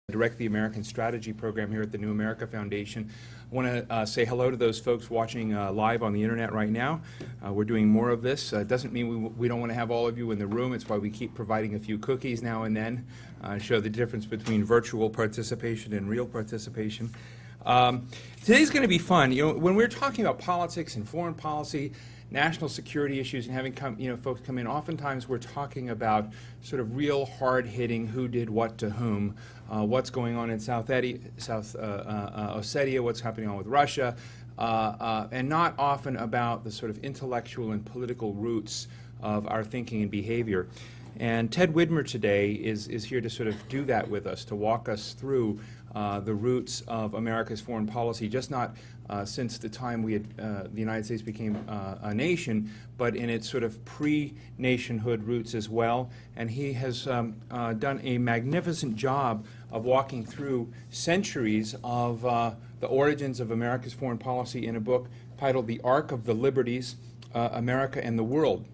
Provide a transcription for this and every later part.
Direct the American Strategy Program here at the New America Foundation. I want to say hello to those folks watching live on the internet right now. We're doing more of this. Doesn't mean we don't want to have all of you in the room. It's why we keep providing a few cookies now and then, show the difference between virtual participation and real participation. Today's going to be fun. You know, when we're talking about politics and foreign policy, national security issues, and having folks come in, oftentimes we're talking about sort of real hard-hitting who did what to whom, what's going on in South Ossetia, what's happening on with Russia, and not often about the sort of intellectual and political roots of our thinking and behavior. And Ted Widmer today is here to sort of do that with us, to walk us through the roots of America's foreign policy, just not since the time the United States became a nation, but in its sort of pre-nationhood roots as well. And he has done a magnificent job of walking through centuries of the origins of America's foreign policy in a book titled The Arc of the Liberties, America and the World.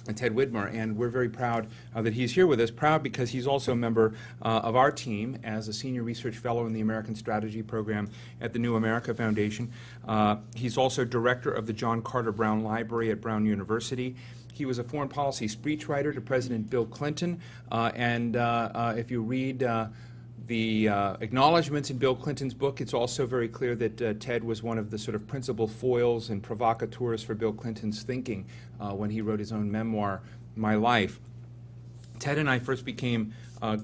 And Ted Widmer, and we're very proud that he's here with us. Proud because he's also a member of our team as a senior research fellow in the American Strategy Program at the New America Foundation. He's also director of the John Carter Brown Library at Brown University. He was a foreign policy speechwriter to President Bill Clinton, and if you read the acknowledgments in Bill Clinton's book, it's also very clear that Ted was one of the sort of principal foils and provocateurs for Bill Clinton's thinking when he wrote his own memoir, My Life. Ted and I first became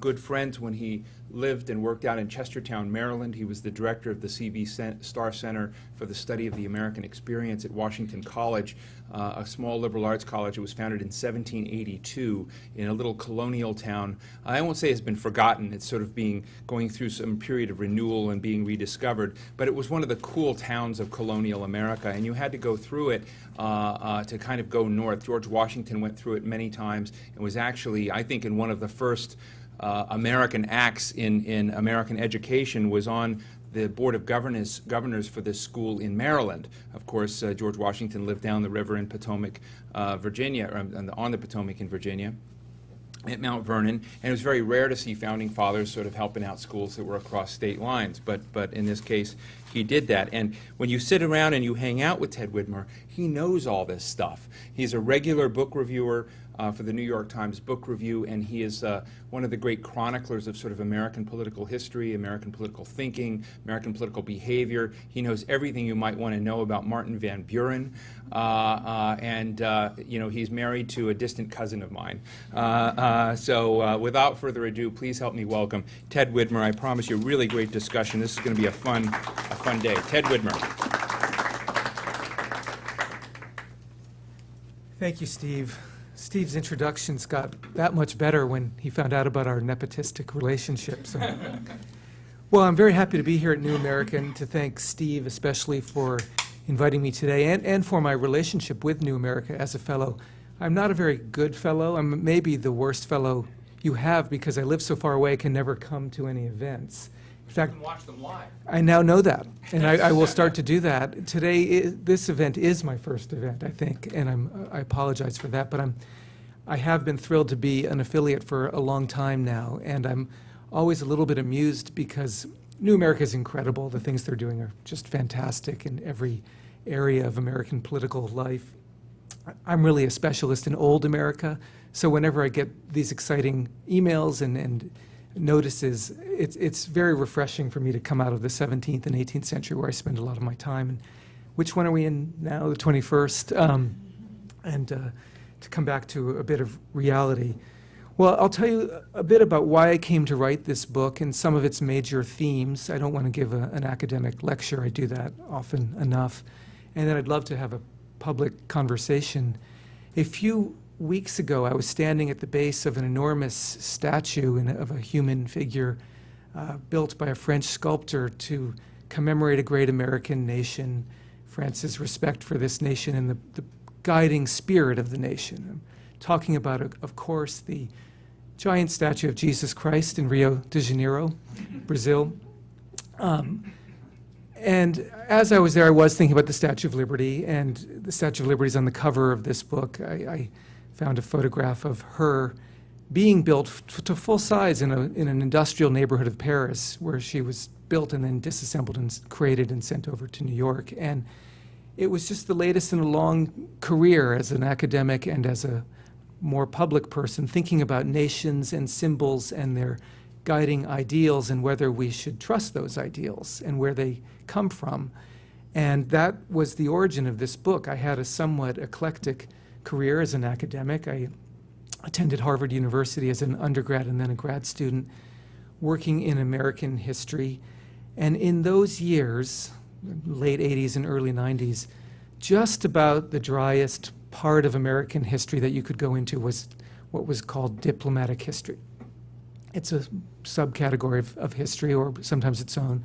good friends when he lived and worked out in Chestertown, Maryland. He was the director of the C.V. Starr Center for the Study of the American Experience at Washington College, a small liberal arts college. It was founded in 1782 in a little colonial town. I won't say it's been forgotten. It's sort of going through some period of renewal and being rediscovered, but it was one of the cool towns of colonial America, and you had to go through it to kind of go north. George Washington went through it many times and was actually, I think, in one of the first American acts in American education, was on the Board of Governors for this school in Maryland. Of course, George Washington lived down the river in Potomac, Virginia, or on the Potomac in Virginia, at Mount Vernon, and it was very rare to see founding fathers sort of helping out schools that were across state lines, but in this case, he did that. And when you sit around and you hang out with Ted Widmer, he knows all this stuff. He's a regular book reviewer for the New York Times Book Review, and he is one of the great chroniclers of sort of American political history, American political thinking, American political behavior. He knows everything you might want to know about Martin Van Buren, and he's married to a distant cousin of mine. So without further ado, please help me welcome Ted Widmer. I promise you a really great discussion. This is going to be a fun day. Ted Widmer. Thank you, Steve. Steve's introductions got that much better when he found out about our nepotistic relationship. So. Well, I'm very happy to be here at New American, to thank Steve especially for inviting me today and for my relationship with New America as a fellow. I'm not a very good fellow. I'm maybe the worst fellow you have because I live so far away I can never come to any events. In fact, you can watch them live. I now know that, and I will start to do that. Today, this event is my first event, I think, and I apologize for that, but I have been thrilled to be an affiliate for a long time now, and I'm always a little bit amused because New America is incredible. The things they're doing are just fantastic in every area of American political life. I'm really a specialist in old America, so whenever I get these exciting emails and notices, it's very refreshing for me to come out of the 17th and 18th century where I spend a lot of my time. And which one are we in now, the 21st? And to come back to a bit of reality. Well, I'll tell you a bit about why I came to write this book and some of its major themes. I don't want to give an academic lecture. I do that often enough. And then I'd love to have a public conversation. A few weeks ago, I was standing at the base of an enormous statue of a human figure built by a French sculptor to commemorate a great American nation, France's respect for this nation and the guiding spirit of the nation. I'm talking about, of course, the giant statue of Jesus Christ in Rio de Janeiro, Brazil. And as I was there, I was thinking about the Statue of Liberty, and the Statue of Liberty is on the cover of this book. I found a photograph of her being built to full size in an industrial neighborhood of Paris, where she was built and then disassembled and created and sent over to New York. And it was just the latest in a long career as an academic and as a more public person, thinking about nations and symbols and their guiding ideals and whether we should trust those ideals and where they come from. And that was the origin of this book. I had a somewhat eclectic career as an academic. I attended Harvard University as an undergrad and then a grad student, working in American history. And in those years, late 80s and early 90s, just about the driest part of American history that you could go into was what was called diplomatic history. It's a subcategory of history, or sometimes its own.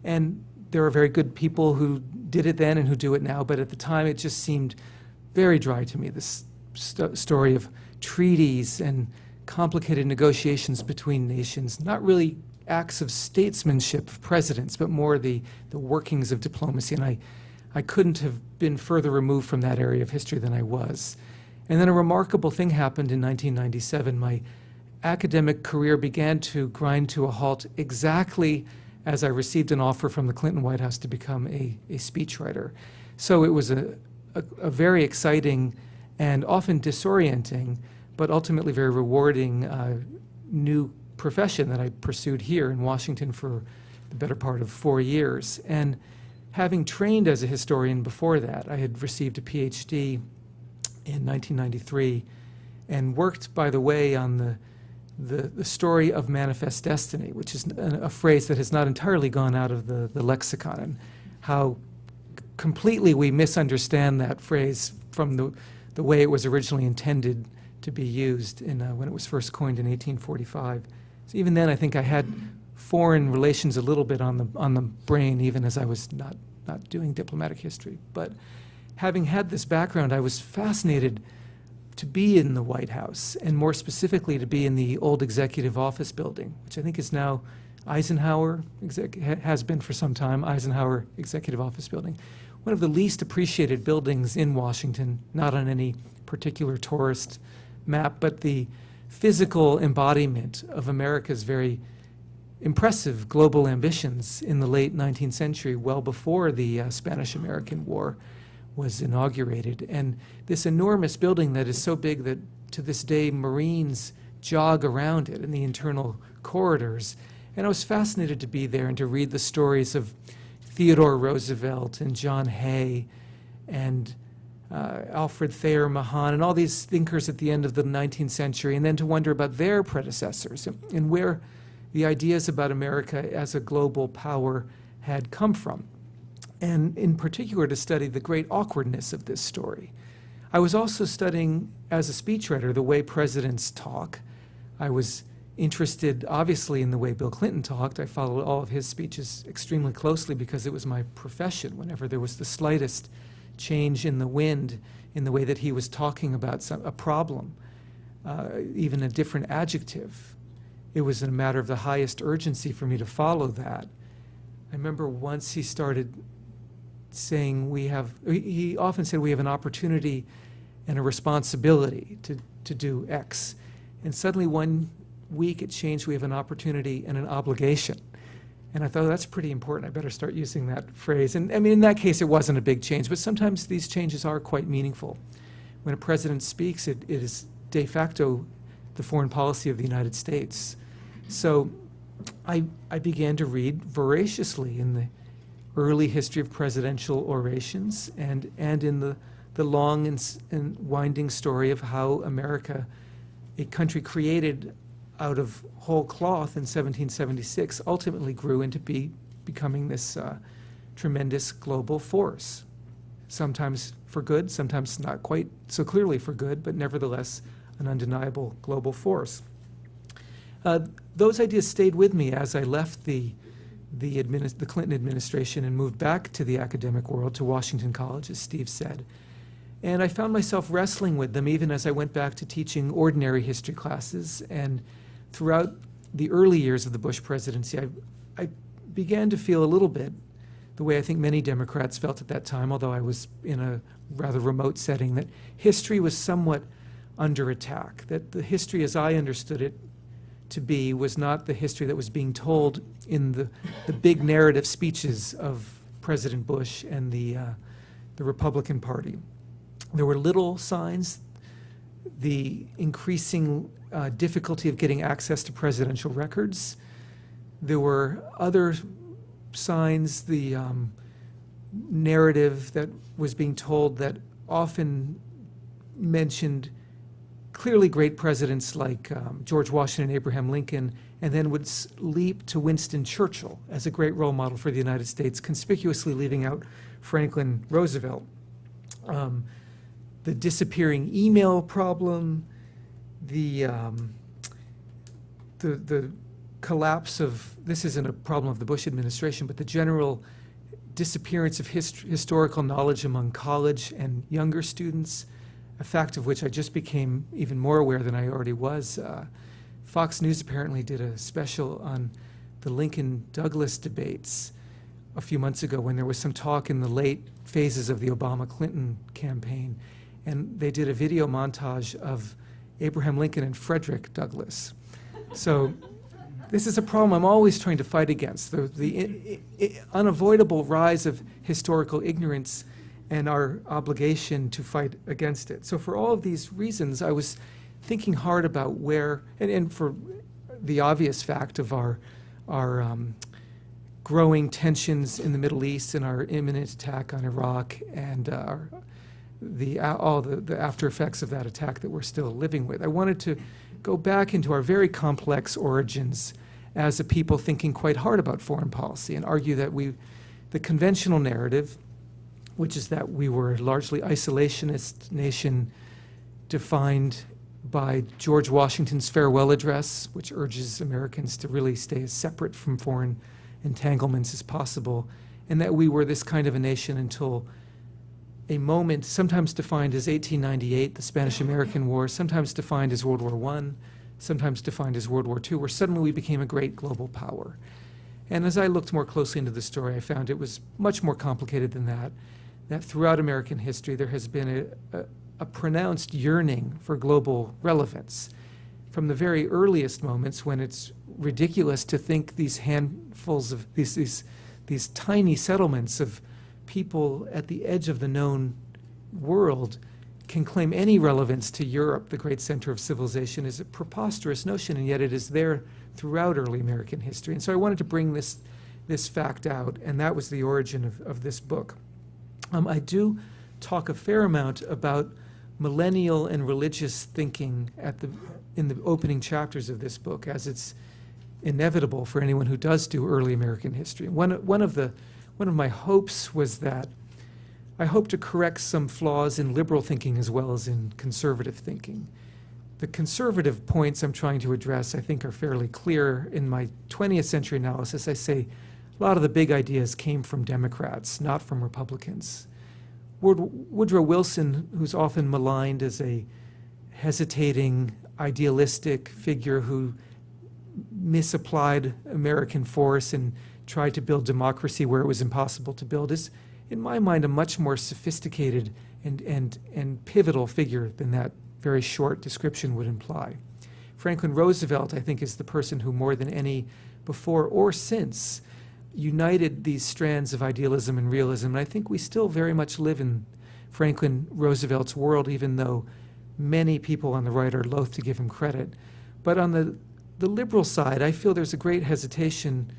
And there are very good people who did it then and who do it now, but at the time it just seemed very dry to me, this story of treaties and complicated negotiations between nations, not really acts of statesmanship of presidents, but more the workings of diplomacy. And I couldn't have been further removed from that area of history than I was. And then a remarkable thing happened in 1997. My academic career began to grind to a halt exactly as I received an offer from the Clinton White House to become a speechwriter. So it was a very exciting and often disorienting, but ultimately very rewarding new profession that I pursued here in Washington for the better part of 4 years. And having trained as a historian before that, I had received a PhD in 1993 and worked, by the way, on the story of manifest destiny, which is a phrase that has not entirely gone out of the lexicon, and how completely we misunderstand that phrase from the way it was originally intended to be used when it was first coined in 1845. So even then, I think I had foreign relations a little bit on the brain, even as I was not doing diplomatic history. But having had this background, I was fascinated to be in the White House, and more specifically to be in the old executive office building, which I think is now Eisenhower, has been for some time, Eisenhower Executive Office Building. One of the least appreciated buildings in Washington, not on any particular tourist map, but the physical embodiment of America's very impressive global ambitions in the late 19th century, well before the Spanish-American War was inaugurated. And this enormous building that is so big that to this day Marines jog around it in the internal corridors. And I was fascinated to be there and to read the stories of Theodore Roosevelt and John Hay and Alfred Thayer Mahan and all these thinkers at the end of the 19th century, and then to wonder about their predecessors and where the ideas about America as a global power had come from, and in particular to study the great awkwardness of this story. I was also studying, as a speechwriter, the way presidents talk. I was interested, obviously, in the way Bill Clinton talked. I followed all of his speeches extremely closely because it was my profession. Whenever there was the slightest change in the wind in the way that he was talking about a problem, even a different adjective, it was a matter of the highest urgency for me to follow that. I remember once he started saying he often said we have an opportunity and a responsibility to do X. And suddenly one week it changed, we have an opportunity and an obligation. And I thought, that's pretty important. I better start using that phrase. And I mean, in that case, it wasn't a big change, but sometimes these changes are quite meaningful. When a president speaks, it is de facto the foreign policy of the United States. So I began to read voraciously in the early history of presidential orations and in the long and winding story of how America, a country created out of whole cloth in 1776, ultimately grew into becoming this tremendous global force, sometimes for good, sometimes not quite so clearly for good, but nevertheless an undeniable global force. Those ideas stayed with me as I left the Clinton administration and moved back to the academic world, to Washington College, as Steve said. And I found myself wrestling with them even as I went back to teaching ordinary history classes. And throughout the early years of the Bush presidency, I began to feel a little bit the way I think many Democrats felt at that time, although I was in a rather remote setting, that history was somewhat under attack, that the history as I understood it to be was not the history that was being told in the big narrative speeches of President Bush and the Republican Party. There were little signs, the increasing difficulty of getting access to presidential records. There were other signs, the narrative that was being told that often mentioned clearly great presidents like George Washington and Abraham Lincoln, and then would leap to Winston Churchill as a great role model for the United States, conspicuously leaving out Franklin Roosevelt. The disappearing email problem, the collapse of, this isn't a problem of the Bush administration, but the general disappearance of historical knowledge among college and younger students, a fact of which I just became even more aware than I already was. Fox News apparently did a special on the Lincoln-Douglas debates a few months ago when there was some talk in the late phases of the Obama-Clinton campaign, and they did a video montage of Abraham Lincoln and Frederick Douglass. So this is a problem I'm always trying to fight against, the unavoidable rise of historical ignorance and our obligation to fight against it. So for all of these reasons, I was thinking hard about where, and for the obvious fact of our growing tensions in the Middle East and our imminent attack on Iraq and all the after effects of that attack that we're still living with. I wanted to go back into our very complex origins as a people thinking quite hard about foreign policy and argue that the conventional narrative, which is that we were a largely isolationist nation defined by George Washington's farewell address, which urges Americans to really stay as separate from foreign entanglements as possible, and that we were this kind of a nation until a moment sometimes defined as 1898, the Spanish-American War, sometimes defined as World War I, sometimes defined as World War II, where suddenly we became a great global power. And as I looked more closely into the story, I found it was much more complicated than that, that throughout American history there has been a pronounced yearning for global relevance. From the very earliest moments when it's ridiculous to think these handfuls of, these tiny settlements of people at the edge of the known world can claim any relevance to Europe, the great center of civilization, is a preposterous notion, and yet it is there throughout early American history. And so I wanted to bring this fact out, and that was the origin of this book. I do talk a fair amount about millennial and religious thinking in the opening chapters of this book, as it's inevitable for anyone who does do early American history. One of my hopes was that I hope to correct some flaws in liberal thinking as well as in conservative thinking. The conservative points I'm trying to address, I think, are fairly clear. In my 20th century analysis, I say a lot of the big ideas came from Democrats, not from Republicans. Woodrow Wilson, who's often maligned as a hesitating, idealistic figure who misapplied American force and tried to build democracy where it was impossible to build, is, in my mind, a much more sophisticated and pivotal figure than that very short description would imply. Franklin Roosevelt, I think, is the person who more than any before or since united these strands of idealism and realism. And I think we still very much live in Franklin Roosevelt's world, even though many people on the right are loath to give him credit. But on the liberal side, I feel there's a great hesitation,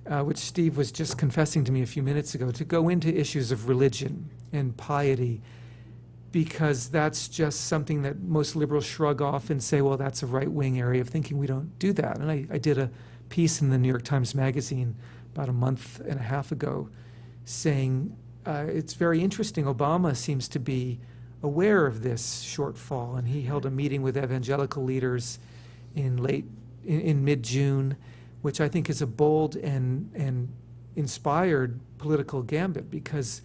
which Steve was just confessing to me a few minutes ago, to go into issues of religion and piety, because that's just something that most liberals shrug off and say, well, that's a right-wing area of thinking. We don't do that. And I did a piece in the New York Times Magazine about a month and a half ago saying it's very interesting. Obama seems to be aware of this shortfall, and he held a meeting with evangelical leaders in mid-June, which I think is a bold and inspired political gambit, because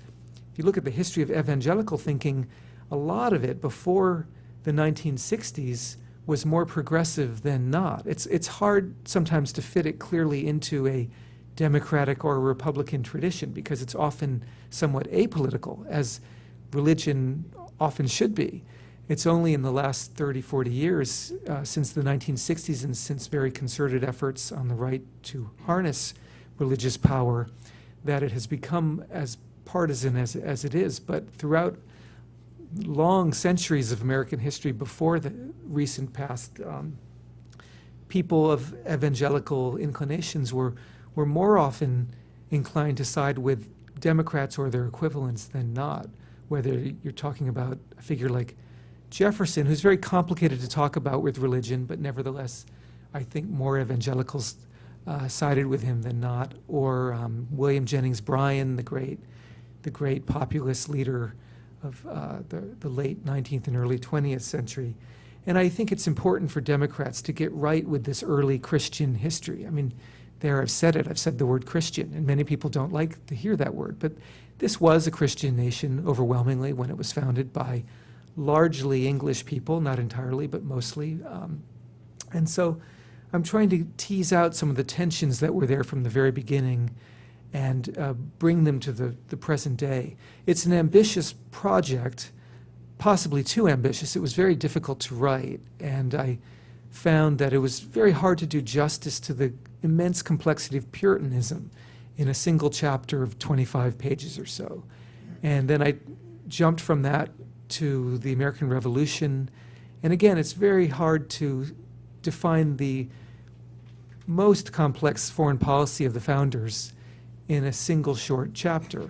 if you look at the history of evangelical thinking, a lot of it before the 1960s was more progressive than not. It's hard sometimes to fit it clearly into a Democratic or a Republican tradition because it's often somewhat apolitical, as religion often should be. It's only in the last 30, 40 years, since the 1960s and since very concerted efforts on the right to harness religious power, that it has become as partisan as it is. But throughout long centuries of American history before the recent past, people of evangelical inclinations were more often inclined to side with Democrats or their equivalents than not, whether you're talking about a figure like Jefferson, who's very complicated to talk about with religion, but nevertheless, I think more evangelicals sided with him than not, or William Jennings Bryan, the great populist leader of the late 19th and early 20th century. And I think it's important for Democrats to get right with this early Christian history. I mean, there I've said it, I've said the word Christian, and many people don't like to hear that word, but this was a Christian nation overwhelmingly when it was founded by largely English people, not entirely, but mostly. And so I'm trying to tease out some of the tensions that were there from the very beginning and bring them to the present day. It's an ambitious project, possibly too ambitious. It was very difficult to write, and I found that it was very hard to do justice to the immense complexity of Puritanism in a single chapter of 25 pages or so. And then I jumped from that to the American Revolution. And again, it's very hard to define the most complex foreign policy of the founders in a single short chapter.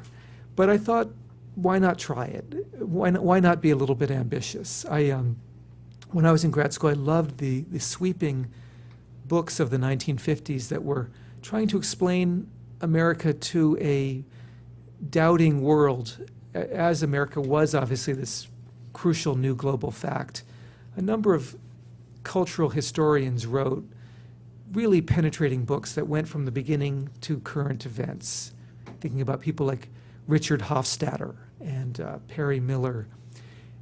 But I thought, why not try it? Why not be a little bit ambitious? When I was in grad school, I loved the sweeping books of the 1950s that were trying to explain America to a doubting world, as America was obviously this crucial new global fact. A number of cultural historians wrote really penetrating books that went from the beginning to current events, thinking about people like Richard Hofstadter and Perry Miller.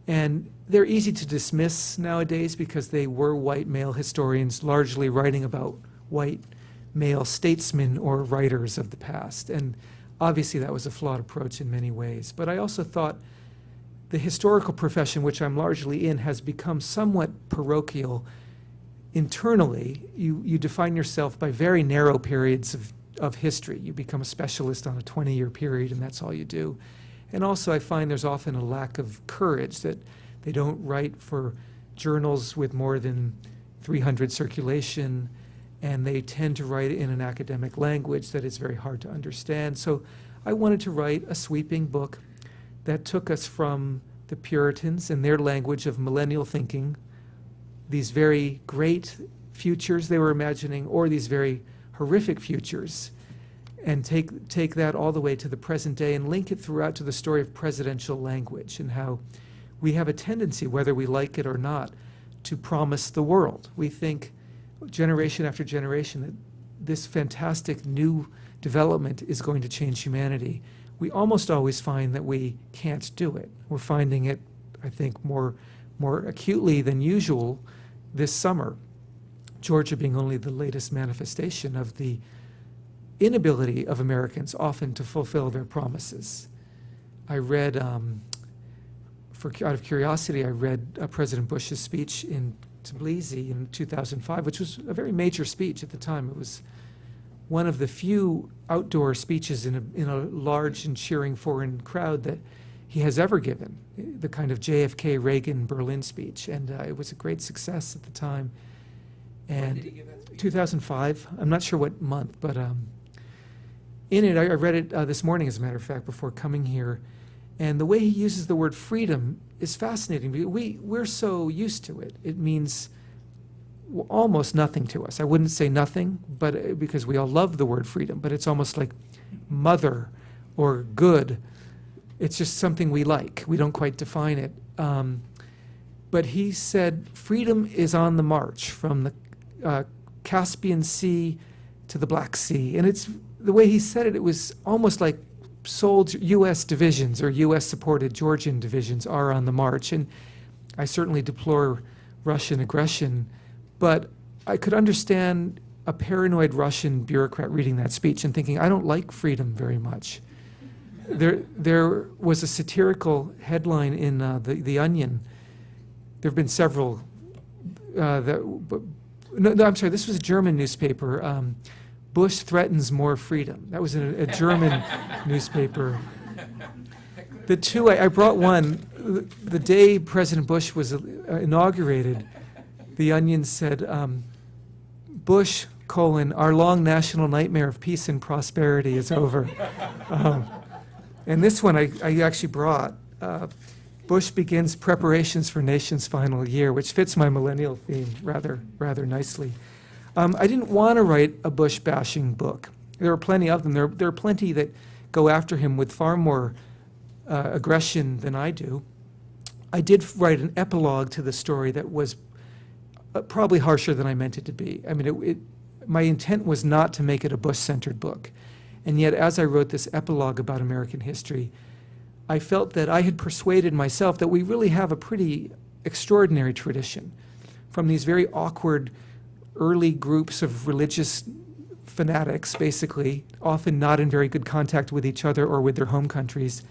And they're easy to dismiss nowadays because they were white male historians largely writing about white male statesmen or writers of the past. And obviously that was a flawed approach in many ways. But I also thought the historical profession, which I'm largely in, has become somewhat parochial internally. You define yourself by very narrow periods of history. You become a specialist on a 20-year period, and that's all you do. And also I find there's often a lack of courage, that they don't write for journals with more than 300 circulation, and they tend to write in an academic language that is very hard to understand. So I wanted to write a sweeping book that took us from the Puritans and their language of millennial thinking, these very great futures they were imagining, or these very horrific futures, and take that all the way to the present day and link it throughout to the story of presidential language and how we have a tendency, whether we like it or not, to promise the world. We think generation after generation that this fantastic new development is going to change humanity. We almost always find that we can't do it. We're finding it, I think, more acutely than usual this summer. Georgia being only the latest manifestation of the inability of Americans often to fulfill their promises. I read, out of curiosity, I read President Bush's speech in Tbilisi in 2005, which was a very major speech at the time. It was one of the few outdoor speeches in a large and cheering foreign crowd that he has ever given, the kind of JFK Reagan Berlin speech. And it was a great success at the time. And When did he give that speech? 2005, I'm not sure what month, but in it, I read it this morning, as a matter of fact, before coming here. And the way he uses the word freedom is fascinating. We're so used to it. It means almost nothing to us. I wouldn't say nothing, but because we all love the word freedom, but it's almost like mother or good. It's just something we like. We don't quite define it. But he said freedom is on the march from the Caspian Sea to the Black Sea. And it's the way he said it, it was almost like U.S. divisions or U.S.-supported Georgian divisions are on the march. And I certainly deplore Russian aggression, but I could understand a paranoid Russian bureaucrat reading that speech and thinking, I don't like freedom very much. There was a satirical headline in The Onion there have been several. No, I'm sorry. This was a German newspaper. Bush threatens more freedom. That was a German newspaper. The two, I brought one. The day President Bush was inaugurated, The Onion said, Bush, our long national nightmare of peace and prosperity is over. And this one I actually brought. Bush begins preparations for nation's final year, which fits my millennial theme rather nicely. I didn't want to write a Bush-bashing book. There are plenty of them. There are plenty that go after him with far more aggression than I do. I did write an epilogue to the story that was probably harsher than I meant it to be. I mean, my intent was not to make it a Bush-centered book. And yet, as I wrote this epilogue about American history, I felt that I had persuaded myself that we really have a pretty extraordinary tradition from these very awkward early groups of religious fanatics, basically, often not in very good contact with each other or with their home countries,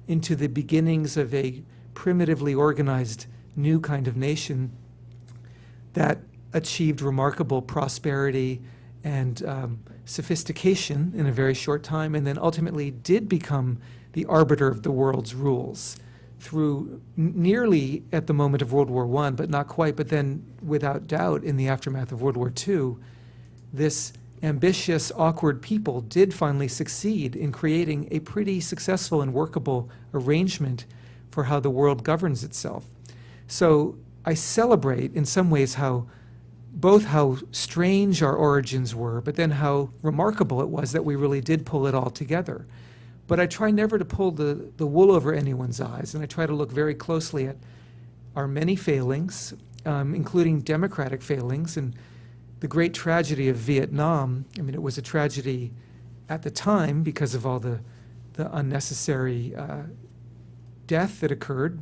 into the beginnings of a primitively organized new kind of nation that achieved remarkable prosperity and sophistication in a very short time, and then ultimately did become the arbiter of the world's rules through nearly at the moment of World War I, but not quite, but then without doubt in the aftermath of World War II, this ambitious, awkward people did finally succeed in creating a pretty successful and workable arrangement for how the world governs itself. So I celebrate in some ways both how strange our origins were, but then how remarkable it was that we really did pull it all together. But I try never to pull the wool over anyone's eyes, and I try to look very closely at our many failings, including democratic failings, and the great tragedy of Vietnam. I mean, it was a tragedy at the time because of all the unnecessary death that occurred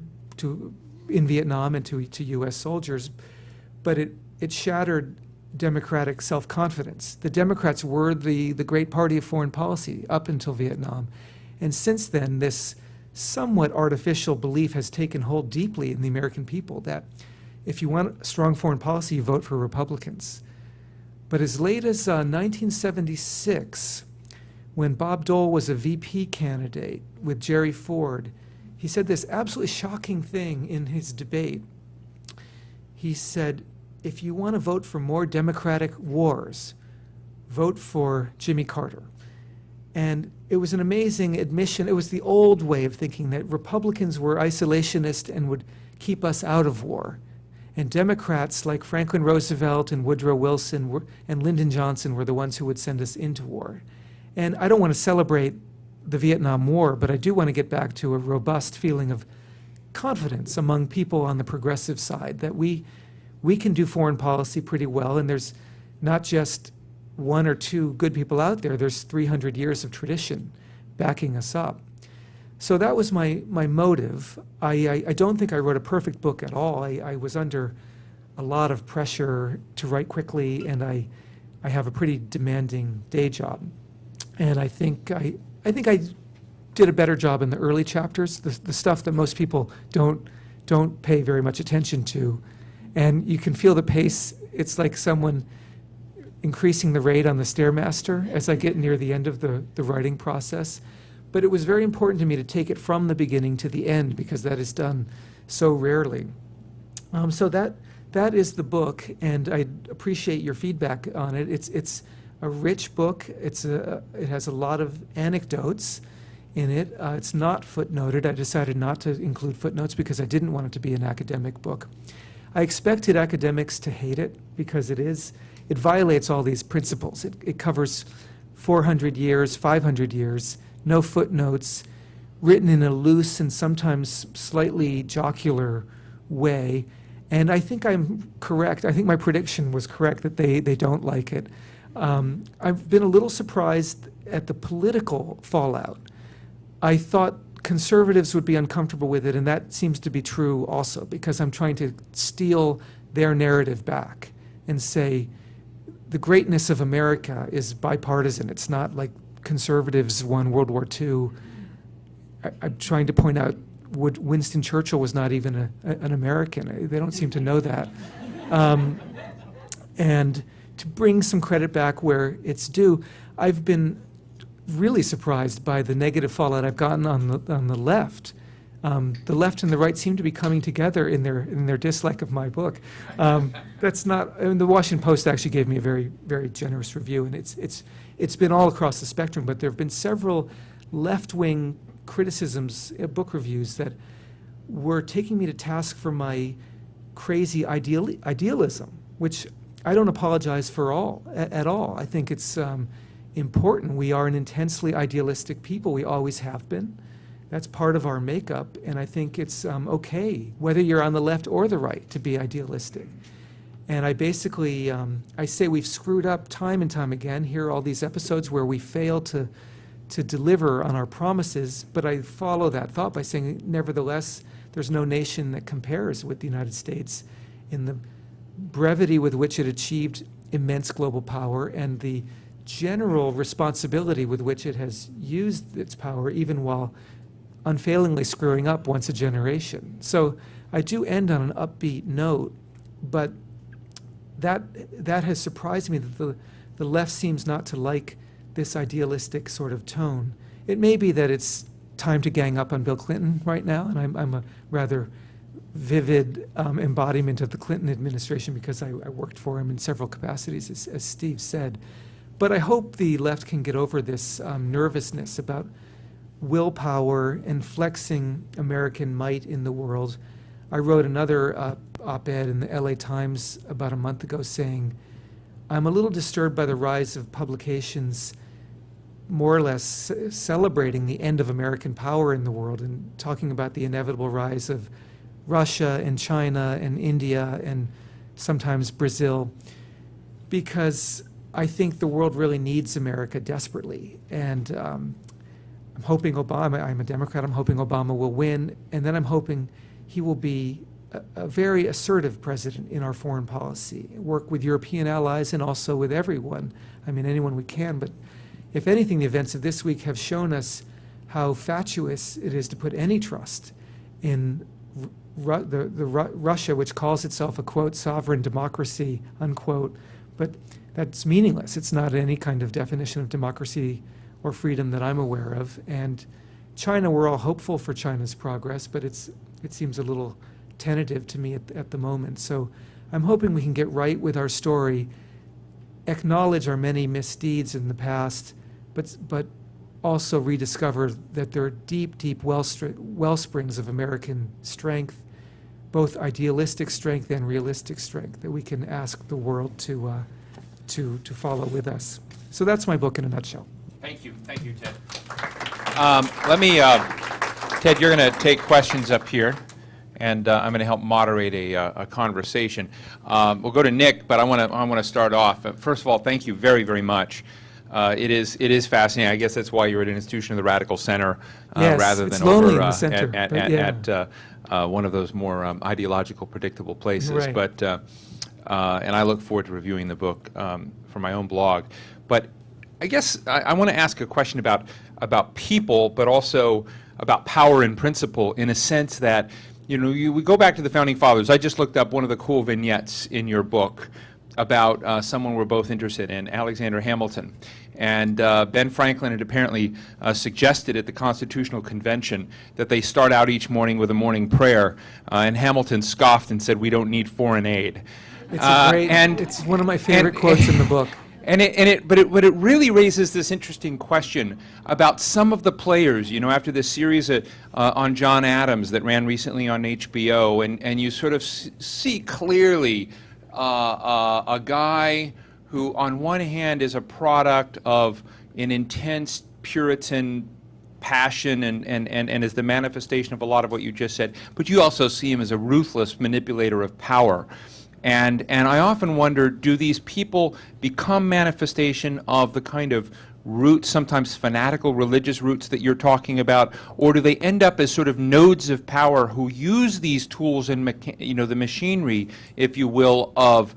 in Vietnam and to U.S. soldiers, but it shattered democratic self-confidence. The Democrats were the great party of foreign policy up until Vietnam. And since then, this somewhat artificial belief has taken hold deeply in the American people that if you want a strong foreign policy, you vote for Republicans. But as late as 1976, when Bob Dole was a VP candidate with Jerry Ford, he said this absolutely shocking thing in his debate. He said, if you want to vote for more democratic wars, vote for Jimmy Carter. And it was an amazing admission. It was the old way of thinking that Republicans were isolationist and would keep us out of war. And Democrats like Franklin Roosevelt and Woodrow Wilson and Lyndon Johnson were the ones who would send us into war. And I don't want to celebrate the Vietnam War, but I do want to get back to a robust feeling of confidence among people on the progressive side that we can do foreign policy pretty well, and there's not just one or two good people out there, there's 300 years of tradition backing us up. So that was my motive. I don't think I wrote a perfect book at all. I was under a lot of pressure to write quickly, and I have a pretty demanding day job. And I think I did a better job in the early chapters, the stuff that most people don't pay very much attention to. And you can feel the pace. It's like someone increasing the rate on the Stairmaster as I get near the end of the writing process. But it was very important to me to take it from the beginning to the end because that is done so rarely. So that is the book, and I appreciate your feedback on it. It's a rich book. It has a lot of anecdotes in it. It's not footnoted. I decided not to include footnotes because I didn't want it to be an academic book. I expected academics to hate it because it violates all these principles. It covers 400 years, 500 years, no footnotes, written in a loose and sometimes slightly jocular way. And I think I'm correct. I think my prediction was correct that they don't like it. I've been a little surprised at the political fallout. I thought conservatives would be uncomfortable with it, and that seems to be true also, because I'm trying to steal their narrative back and say the greatness of America is bipartisan. It's not like conservatives won World War II. I'm trying to point out Winston Churchill was not even an American. They don't seem to know that. And to bring some credit back where it's due, I've been really surprised by the negative fallout I've gotten on the left. The left and the right seem to be coming together in their dislike of my book. That's not. I mean, the Washington Post actually gave me a very, very generous review, and it's been all across the spectrum. But there have been several left-wing criticisms, book reviews, that were taking me to task for my crazy idealism, which I don't apologize for at all. I think it's important. We are an intensely idealistic people. We always have been. That's part of our makeup, and I think it's okay, whether you're on the left or the right, to be idealistic. And I basically, I say we've screwed up time and time again. Here are all these episodes where we fail to deliver on our promises, but I follow that thought by saying, nevertheless, there's no nation that compares with the United States in the brevity with which it achieved immense global power and the general responsibility with which it has used its power, even while unfailingly screwing up once a generation. So I do end on an upbeat note, but that has surprised me that the left seems not to like this idealistic sort of tone. It may be that it's time to gang up on Bill Clinton right now, and I'm a rather vivid embodiment of the Clinton administration because I worked for him in several capacities, as Steve said. But I hope the left can get over this nervousness about willpower and flexing American might in the world. I wrote another op-ed in the LA Times about a month ago saying, I'm a little disturbed by the rise of publications more or less celebrating the end of American power in the world and talking about the inevitable rise of Russia and China and India and sometimes Brazil, because I think the world really needs America desperately. And I'm hoping Obama, I'm a Democrat, I'm hoping Obama will win, and then I'm hoping he will be a very assertive president in our foreign policy, work with European allies and also with everyone. I mean, anyone we can, but if anything, the events of this week have shown how fatuous it is to put any trust in Russia, which calls itself a, quote, sovereign democracy, unquote, but that's meaningless. It's not any kind of definition of democracy or freedom that I'm aware of. And China, we're all hopeful for China's progress, but it seems a little tentative to me at the moment. So I'm hoping we can get right with our story, acknowledge our many misdeeds in the past, but also rediscover that there are deep, deep wellsprings of American strength, both idealistic strength and realistic strength, that we can ask the world to follow with us. So that's my book in a nutshell. Thank you, Ted. Ted, you're going to take questions up here, and I'm going to help moderate a conversation. We'll go to Nick, but I want to start off. First of all, thank you very, very much. It is fascinating. I guess that's why you're at an institution of the Radical Center rather than over at one of those more ideological, predictable places. Right. But and I look forward to reviewing the book for my own blog. But I guess I want to ask a question about people, but also about power and principle, in a sense that, we go back to the Founding Fathers. I just looked up one of the cool vignettes in your book about someone we're both interested in, Alexander Hamilton. And Ben Franklin had apparently suggested at the Constitutional Convention that they start out each morning with a morning prayer, and Hamilton scoffed and said, "We don't need foreign aid." It's it's one of my favorite quotes in the book. But it really raises this interesting question about some of the players, after this series on John Adams that ran recently on HBO, and you sort of see clearly a guy who on one hand is a product of an intense Puritan passion and is the manifestation of a lot of what you just said, but you also see him as a ruthless manipulator of power. And I often wonder, do these people become manifestation of the kind of roots, sometimes fanatical religious roots that you're talking about, or do they end up as sort of nodes of power who use these tools and the machinery, if you will, of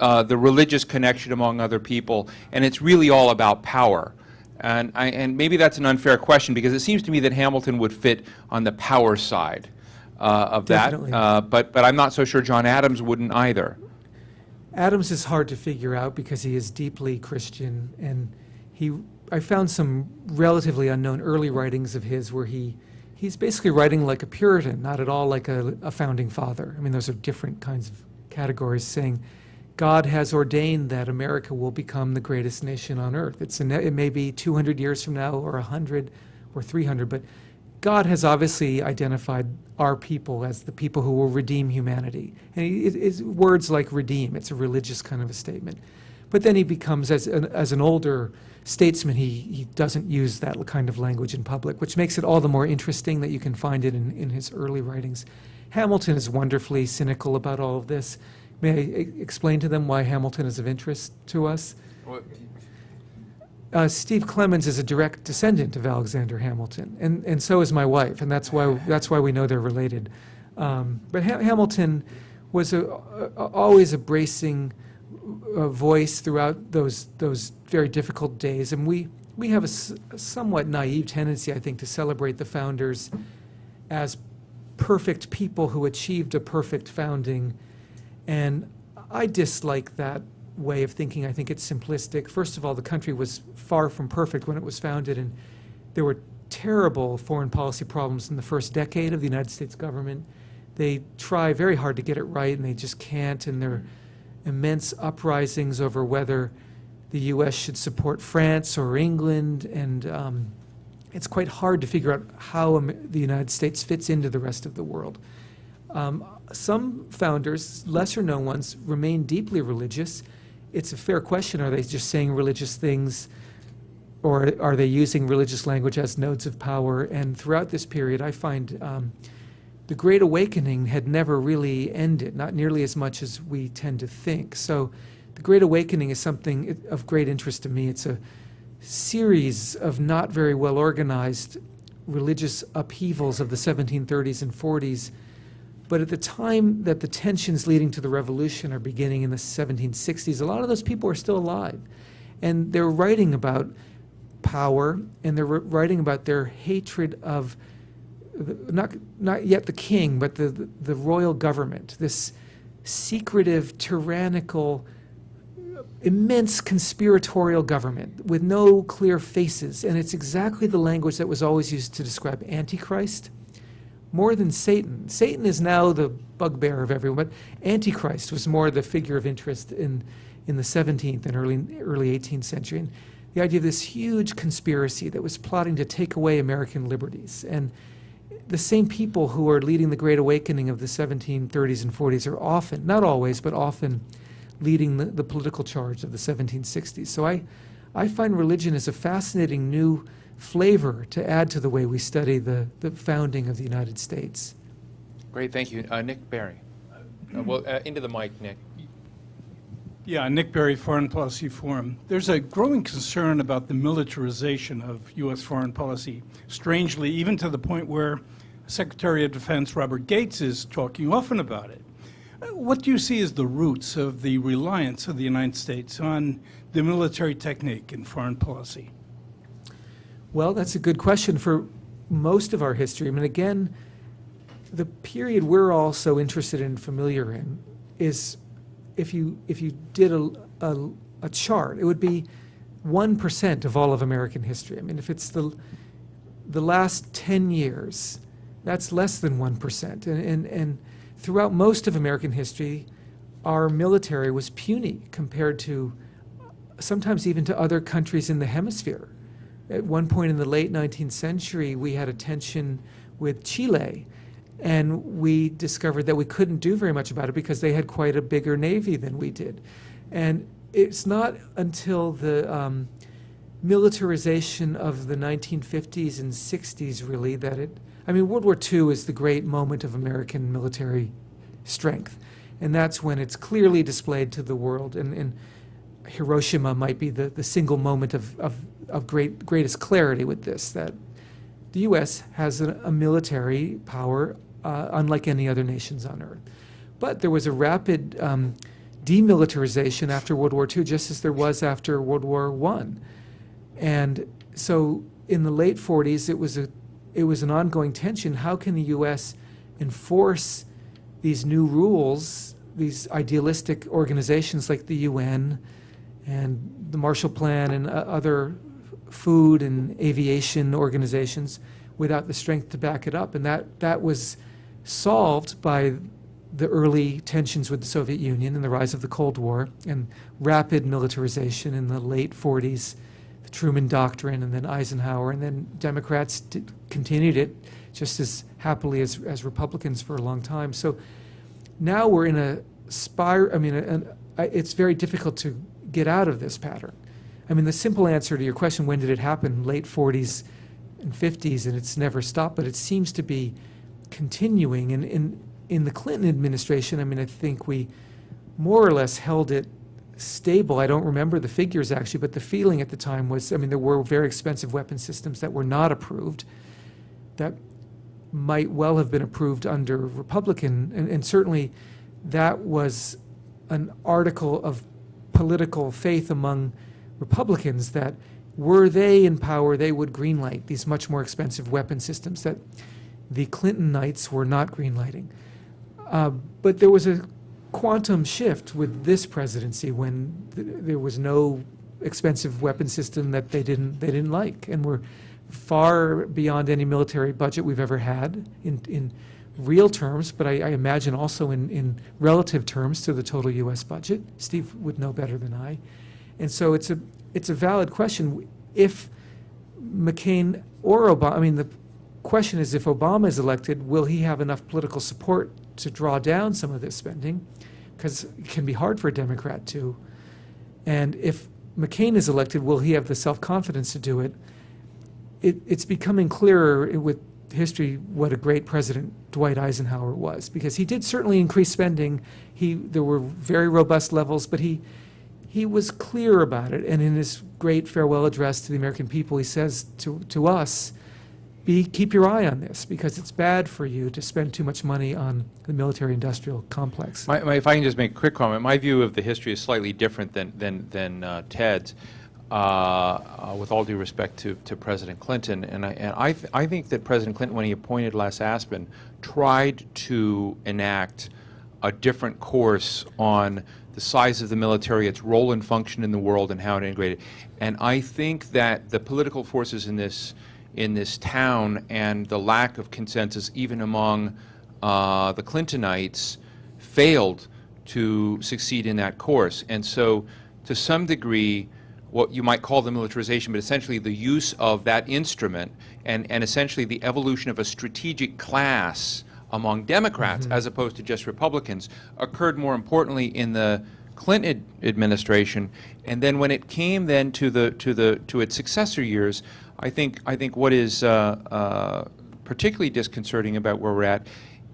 the religious connection among other people, and it's really all about power? And maybe that's an unfair question, because it seems to me that Hamilton would fit on the power side of Definitely. that. But I'm not so sure John Adams wouldn't either. Adams is hard to figure out because he is deeply Christian, and I found some relatively unknown early writings of his where he's basically writing like a Puritan, not at all like a founding father. I mean, those are different kinds of categories, saying God has ordained that America will become the greatest nation on earth. It may be 200 years from now, or 100, or 300, but God has obviously identified our people as the people who will redeem humanity. And it's words like redeem, it's a religious kind of a statement. But then he becomes, as an older statesman, he doesn't use that kind of language in public, which makes it all the more interesting that you can find it in his early writings. Hamilton is wonderfully cynical about all of this. May I explain to them why Hamilton is of interest to us? Steve Clemens is a direct descendant of Alexander Hamilton, and so is my wife, and that's why we know they're related. But Hamilton was always a bracing voice throughout those very difficult days, and we have a somewhat naive tendency, I think, to celebrate the founders as perfect people who achieved a perfect founding, and I dislike that way of thinking. I think it's simplistic. First of all, the country was far from perfect when it was founded, and there were terrible foreign policy problems in the first decade of the United States government. They try very hard to get it right, and they just can't, and there are immense uprisings over whether the U.S. should support France or England, and it's quite hard to figure out how the United States fits into the rest of the world. Some founders, lesser-known ones, remain deeply religious. It's a fair question. Are they just saying religious things, or are they using religious language as nodes of power? And throughout this period, I find the Great Awakening had never really ended, not nearly as much as we tend to think. So the Great Awakening is something of great interest to me. It's a series of not very well organized religious upheavals of the 1730s and 40s. But at the time that the tensions leading to the revolution are beginning in the 1760s, a lot of those people are still alive. And they're writing about power, and they're writing about their hatred of, not yet the king, but the royal government, this secretive, tyrannical, immense conspiratorial government with no clear faces. And it's exactly the language that was always used to describe Antichrist. More than Satan. Satan is now the bugbear of everyone, but Antichrist was more the figure of interest in the 17th and early 18th century. And the idea of this huge conspiracy that was plotting to take away American liberties. And the same people who are leading the Great Awakening of the 1730s and 40s are often, not always, but often leading the political charge of the 1760s. So I find religion as a fascinating new flavor to add to the way we study the founding of the United States. Great, thank you. Nick Barry. Into the mic, Nick. Yeah, Nick Barry, Foreign Policy Forum. There's a growing concern about the militarization of U.S. foreign policy, strangely, even to the point where Secretary of Defense Robert Gates is talking often about it. What do you see as the roots of the reliance of the United States on the military technique in foreign policy? Well, that's a good question. For most of our history, I mean, again, the period we're all so interested in and familiar in is, if you did a chart, it would be 1% of all of American history. I mean, if it's the last 10 years, that's less than 1%. And throughout most of American history, our military was puny compared to sometimes even to other countries in the hemisphere. At one point in the late 19th century, we had a tension with Chile, and we discovered that we couldn't do very much about it because they had quite a bigger navy than we did. And it's not until the militarization of the 1950s and 60s, really, that World War II is the great moment of American military strength. And that's when it's clearly displayed to the world. And Hiroshima might be the single moment of greatest clarity with this, that the U.S. has a military power unlike any other nations on earth. But there was a rapid demilitarization after World War II, just as there was after World War I. And so in the late 40s, it was an ongoing tension. How can the U.S. enforce these new rules, these idealistic organizations like the UN and the Marshall Plan and other food and aviation organizations without the strength to back it up? And that was solved by the early tensions with the Soviet Union and the rise of the Cold War and rapid militarization in the late 40s, the Truman Doctrine, and then Eisenhower, and then Democrats continued it just as happily as Republicans for a long time. So now we're in a spiral. I mean, it's very difficult to get out of this pattern. I mean, the simple answer to your question, when did it happen? Late 40s and 50s, and it's never stopped, but it seems to be continuing. And in the Clinton administration, I mean, I think we more or less held it stable. I don't remember the figures actually, but the feeling at the time was, I mean, there were very expensive weapon systems that were not approved that might well have been approved under Republican, and certainly that was an article of political faith among Republicans that were they in power, they would greenlight these much more expensive weapon systems that the Clintonites were not greenlighting. But there was a quantum shift with this presidency when there was no expensive weapon system that they didn't like, and we're far beyond any military budget we've ever had in real terms, but I imagine also in relative terms to the total U.S. budget. Steve would know better than I. And so it's a valid question. If McCain or Obama, I mean, the question is, if Obama is elected, will he have enough political support to draw down some of this spending? Because it can be hard for a Democrat to. And if McCain is elected, will he have the self-confidence to do it? It's becoming clearer with history what a great president Dwight Eisenhower was, because he did certainly increase spending. There were very robust levels, but he was clear about it. And in his great farewell address to the American people, he says to us, keep your eye on this, because it's bad for you to spend too much money on the military-industrial complex. If I can just make a quick comment, my view of the history is slightly different than Ted's. With all due respect to President Clinton, and I think that President Clinton, when he appointed Les Aspin, tried to enact a different course on the size of the military, its role and function in the world, and how it integrated. And I think that the political forces in this town and the lack of consensus, even among the Clintonites, failed to succeed in that course. And so, to some degree, what you might call the militarization, but essentially the use of that instrument and essentially the evolution of a strategic class among Democrats as opposed to just Republicans occurred more importantly in the Clinton administration. And then when it came then to its successor years, I think what is particularly disconcerting about where we're at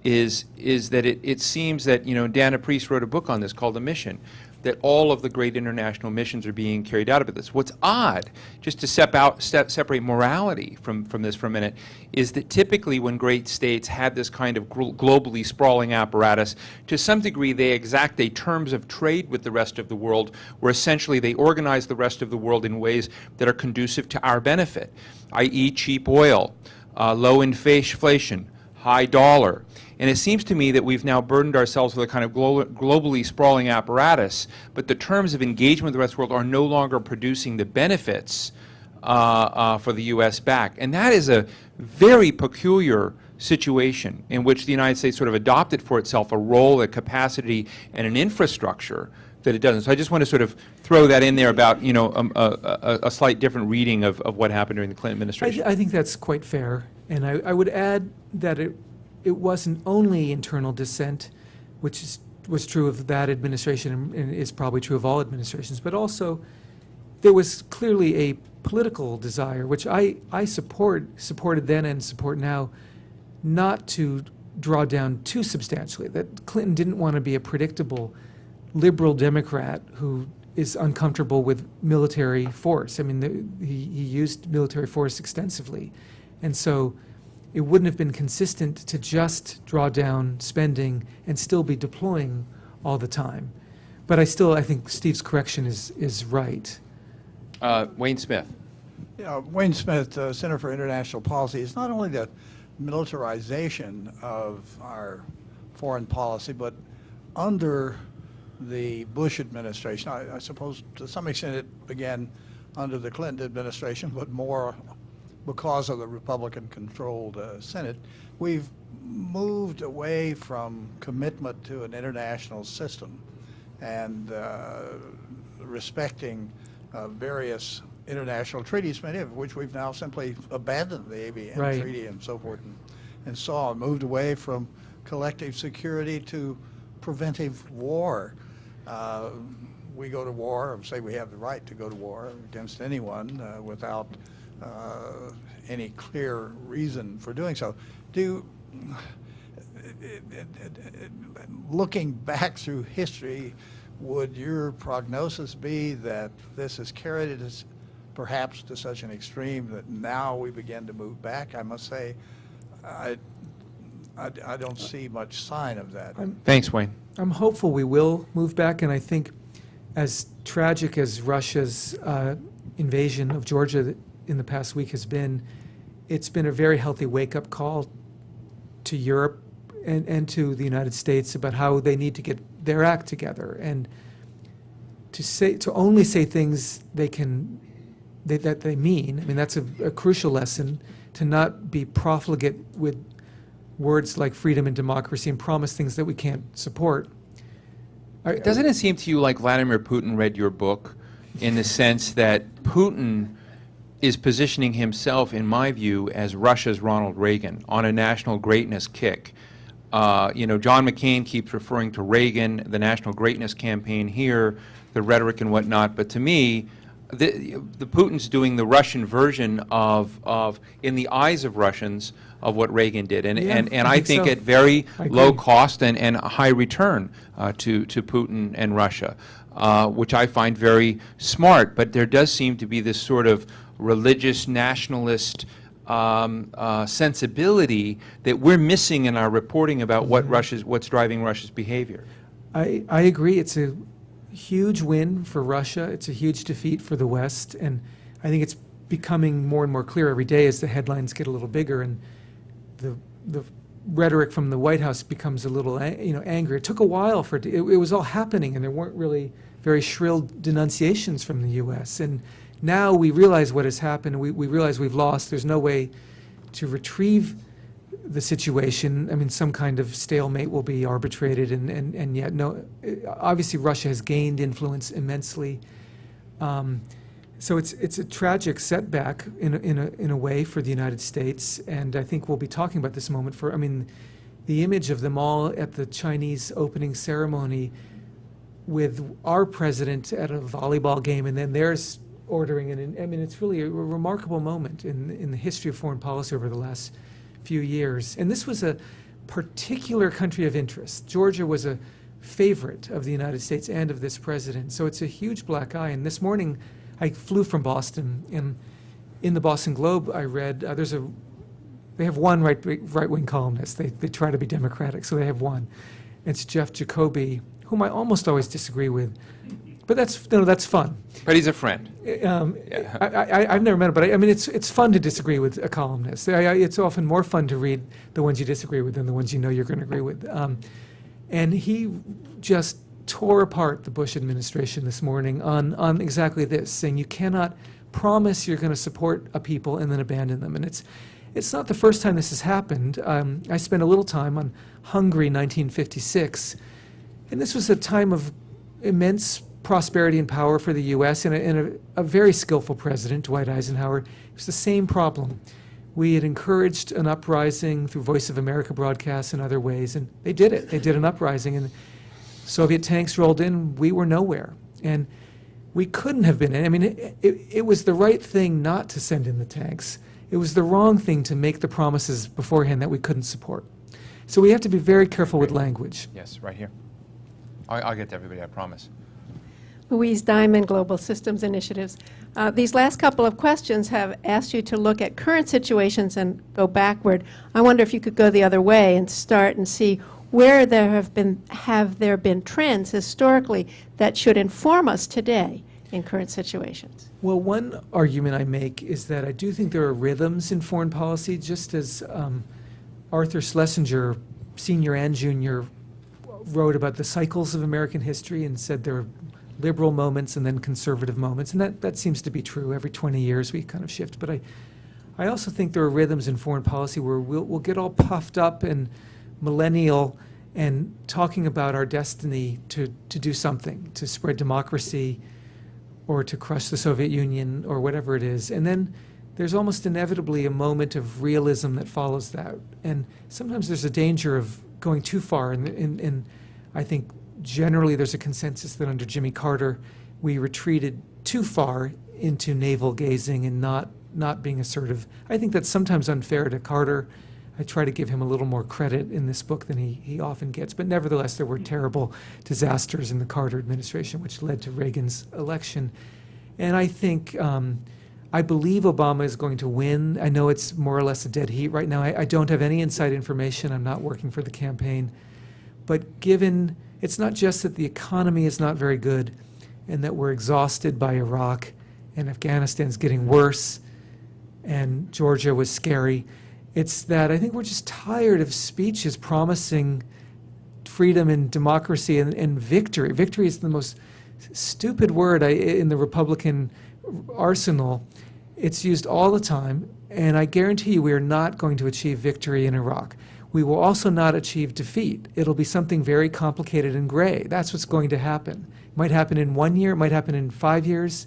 is that it seems that, Dana Priest wrote a book on this called The Mission, that all of the great international missions are being carried out of this. What's odd, just to separate morality from this for a minute, is that typically when great states had this kind of globally sprawling apparatus, to some degree they exact terms of trade with the rest of the world, where essentially they organize the rest of the world in ways that are conducive to our benefit, i.e. cheap oil, low inflation, high dollar. And it seems to me that we've now burdened ourselves with a kind of globally sprawling apparatus, but the terms of engagement with the rest of the world are no longer producing the benefits for the U.S. back. And that is a very peculiar situation in which the United States sort of adopted for itself a role, a capacity, and an infrastructure that it doesn't. So I just want to sort of throw that in there about, a slight different reading of what happened during the Clinton administration. I think that's quite fair. And I would add that it wasn't only internal dissent, which was true of that administration and is probably true of all administrations, but also there was clearly a political desire, which I supported then and support now, not to draw down too substantially. That Clinton didn't want to be a predictable liberal Democrat who is uncomfortable with military force. I mean, he used military force extensively. And so it wouldn't have been consistent to just draw down spending and still be deploying all the time. But I think Steve's correction is right. Wayne Smith. Wayne Smith, Center for International Policy, is not only the militarization of our foreign policy, but under the Bush administration, I suppose to some extent it began under the Clinton administration, but more because of the Republican-controlled Senate, we've moved away from commitment to an international system and respecting various international treaties, many of which we've now simply abandoned, the ABM Right. Treaty and so forth, and so on, moved away from collective security to preventive war. We go to war, say we have the right to go to war against anyone without any clear reason for doing so. Looking back through history, would your prognosis be that this has carried us perhaps to such an extreme that now we begin to move back? I must say, I don't see much sign of that. Thanks, Wayne. I'm hopeful we will move back, and I think as tragic as Russia's invasion of Georgia in the past week has been, it's been a very healthy wake-up call to Europe and to the United States about how they need to get their act together, and to only say things that they mean. I mean, that's a crucial lesson, to not be profligate with words like freedom and democracy and promise things that we can't support. Doesn't it seem to you like Vladimir Putin read your book in the sense that Putin is positioning himself, in my view, as Russia's Ronald Reagan on a national greatness kick? John McCain keeps referring to Reagan, the national greatness campaign here, the rhetoric and whatnot, but to me, the Putin's doing the Russian version of, in the eyes of Russians, of what Reagan did, and I think so. at very I low agree. cost and a high return to Putin and Russia, which I find very smart. But there does seem to be this sort of religious nationalist sensibility that we're missing in our reporting about what's driving Russia's behavior. I agree. It's a huge win for Russia. It's a huge defeat for the West, and I think it's becoming more and more clear every day as the headlines get a little bigger and the rhetoric from the White House becomes a little angry. It took a while for it was all happening, and there weren't really very shrill denunciations from the U.S. And now we realize what has happened. We realize we've lost. There's no way to retrieve the situation. I mean, some kind of stalemate will be arbitrated, and yet no. Obviously, Russia has gained influence immensely. So it's a tragic setback in a way for the United States, and I think we'll be talking about this moment for. I mean, the image of them all at the Chinese opening ceremony, with our president at a volleyball game, and then theirs ordering it. I mean, it's really a remarkable moment in the history of foreign policy over the last few years. And this was a particular country of interest. Georgia was a favorite of the United States and of this president. So it's a huge black eye. And this morning, I flew from Boston, and in the Boston Globe, I read they have one right-wing columnist. They try to be democratic, so they have one. It's Jeff Jacoby, whom I almost always disagree with, but that's fun. But he's a friend. I've never met him, but I mean, it's fun to disagree with a columnist. It's often more fun to read the ones you disagree with than the ones you know you're going to agree with. And he just tore apart the Bush administration this morning on exactly this, saying you cannot promise you're going to support a people and then abandon them. And it's not the first time this has happened. I spent a little time on Hungary, 1956, and this was a time of immense prosperity and power for the U.S. and a very skillful president, Dwight Eisenhower. It was the same problem. We had encouraged an uprising through Voice of America broadcasts and other ways, and they did it. They did an uprising, and Soviet tanks rolled in. We were nowhere, and we couldn't have been in. I mean, it was the right thing not to send in the tanks. It was the wrong thing to make the promises beforehand that we couldn't support. So we have to be very careful with language. Yes, right here. I'll get to everybody, I promise. Louise Diamond, Global Systems Initiatives. These last couple of questions have asked you to look at current situations and go backward. I wonder if you could go the other way and start and see where there have there been trends historically that should inform us today in current situations? Well, one argument I make is that I do think there are rhythms in foreign policy, just as Arthur Schlesinger, Sr. and Jr., wrote about the cycles of American history and said there are liberal moments and then conservative moments, and that seems to be true. Every 20 years we kind of shift. But I also think there are rhythms in foreign policy where we'll get all puffed up and millennial and talking about our destiny to do something, to spread democracy or to crush the Soviet Union or whatever it is. And then there's almost inevitably a moment of realism that follows that. And sometimes there's a danger of going too far. And I think generally there's a consensus that under Jimmy Carter, we retreated too far into navel gazing and not being assertive. I think that's sometimes unfair to Carter. I try to give him a little more credit in this book than he often gets. But nevertheless, there were terrible disasters in the Carter administration, which led to Reagan's election. And I think, I believe Obama is going to win. I know it's more or less a dead heat right now. I don't have any inside information. I'm not working for the campaign. But given, it's not just that the economy is not very good and that we're exhausted by Iraq and Afghanistan's getting worse and Georgia was scary. It's that I think we're just tired of speeches promising freedom and democracy and victory. Victory is the most stupid word in the Republican arsenal. It's used all the time, and I guarantee you we are not going to achieve victory in Iraq. We will also not achieve defeat. It'll be something very complicated and gray. That's what's going to happen. It might happen in 1 year, it might happen in 5 years,